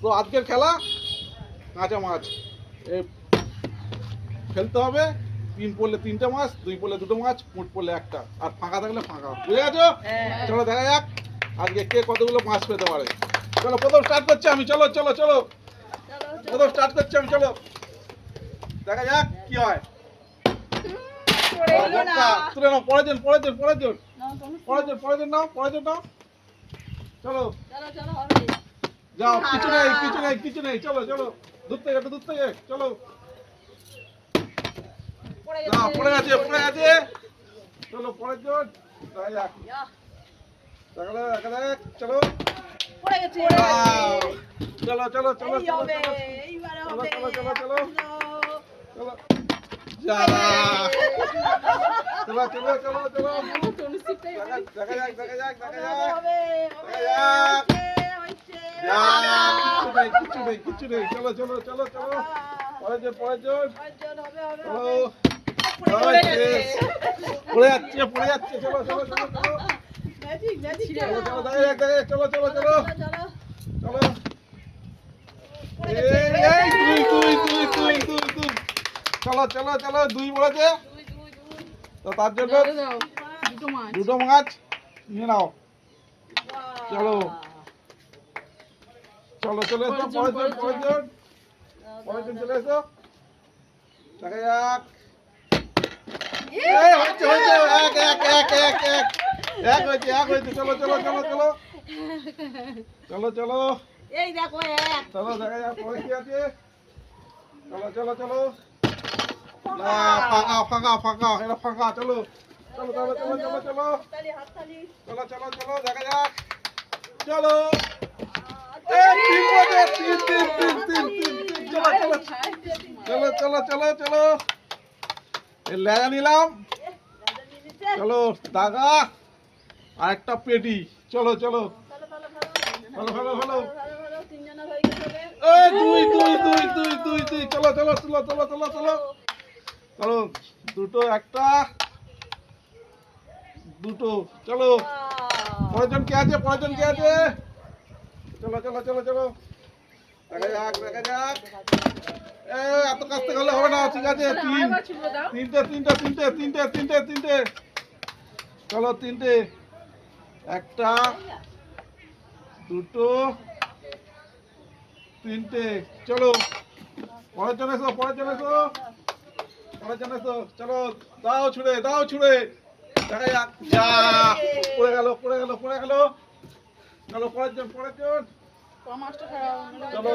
তো আজকের খেলা কাঁচা মাছ ফেলতে হবে। 3 পড়লে 3টে মাছ, 2 পড়লে 2টো মাছ, মোট পড়লে একটা, আর ফাঁকা থাকলে ফাঁকা। বুঝে গেছো? চলো দেখা যাক আজকে কে কতগুলো মাছ পেতে পারে। চলো প্রথম স্টার্ট করছি আমি। চলো চলো চলো প্রথম স্টার্ট করছি আমি। চলো দেখা যাক কি হয়। তুলে নাও, পরের জন নাও। চলো যাও, কিছু নেই। চলো দূর থেকে চলো। না, পড়ে গেছে। চলো পরের জন। দেখা যাক। দেখা যাক। চলো চলো যা। চলো দেখা যাক। কিচ্ছু নেই। চলো পরের জন। চলো পড়ে যাচ্ছে। চলো দেখা যাক। চলো চলো 2 বলেছে। তো তার জন্য 2টো মাছ নিয়ে নাও। চলো এসো। পরের জন চলে এসো। দেখা যাক। হয়েছে। এক হয়েছে। চলো এই দেখো এক। চলো দেখা যাক পরে কি আছে। চলো না, ফাঁকা। এটা ফাঁকা। চলো হাততালি দেখা যাক। চলো চলো লেজা নিলাম। চলো দাগা আর একটা পেটি। চলো ফেলো। দুই। চলো 2টো, একটা, 2টো। চলো পরের জন কে আছে। চলো দেখা যাক। এত কাছ থেকে হলে হবে না। ঠিক আছে, 3টে। চলো 3টে, একটা, 2টো, 3টে। চলো পরের জন এসো। চলো দাও ছুড়ে। দেখা যাক। যা, পড়ে গেল। চলো পরের জন। চলো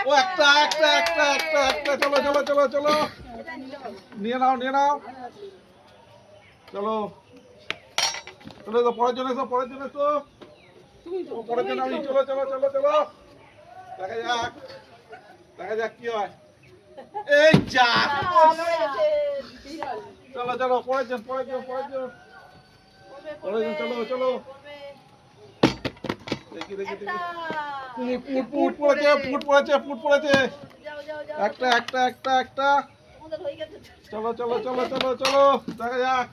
ও একটা। চলো নিয়ে নাও। চলো পরের জন এসো। পরের জন আমি। চলো দেখা যাক কি হয়। এই যা। চলো পরের জন। চলো দেখি পুট পড়েছে। একটা। চলো দেখা যাক।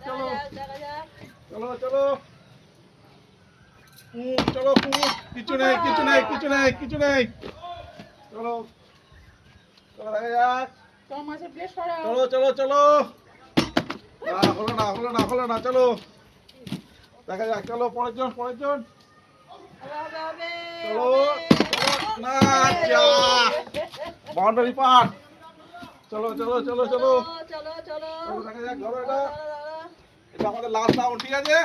চলো পুট। কিছু নেই। চলো দেখা যাক। চলো হলো না। চলো দেখা যাক। চলো পরের জন। চলো না, যা। বাউন্ডারি পার। চলো দেখা যাক। ধরো এটা আমাদের লাস্ট রাউন্ড। ঠিক আছে,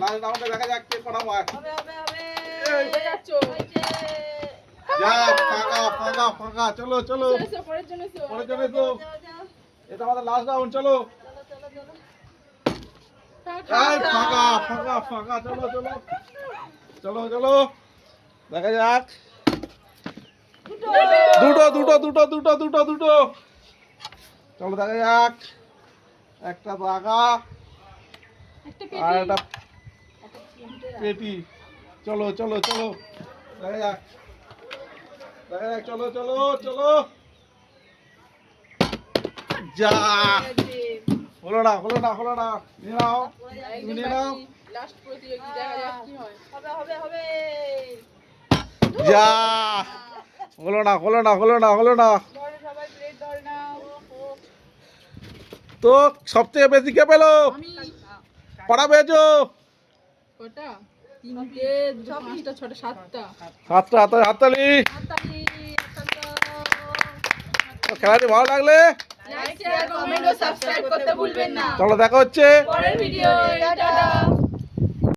লাস্ট রাউন্ডে দেখা যাক কে কটা মার। যা, ফাঁকা। চলো পরের জন এসো। এটা আমাদের লাস্ট রাউন্ড। চলো ফাঁকা। চলো দেখা যাক। 2টো। চলো দেখা যাক। একটা দাগা আর একটা পেটি। চলো দেখা যাক। চলো যা, হলো না। নিয়ে নাও। লাস্ট প্রতিযোগী, দেখা যাক কি হয়। যা হলো না হলো না হলো না হলো না। তো সব থেকে বেশি কে পেলো? কটা পেয়েছো? কটা? 3টে 2 5টা 6টা 7টা। হাতটা হাততালি। খেলাটি ভালো লাগলে লাইক শেয়ার কমেন্ট ও সাবস্ক্রাইব করতে ভুলবেন না। চলো দেখা হচ্ছে পরের ভিডিও। টাটা।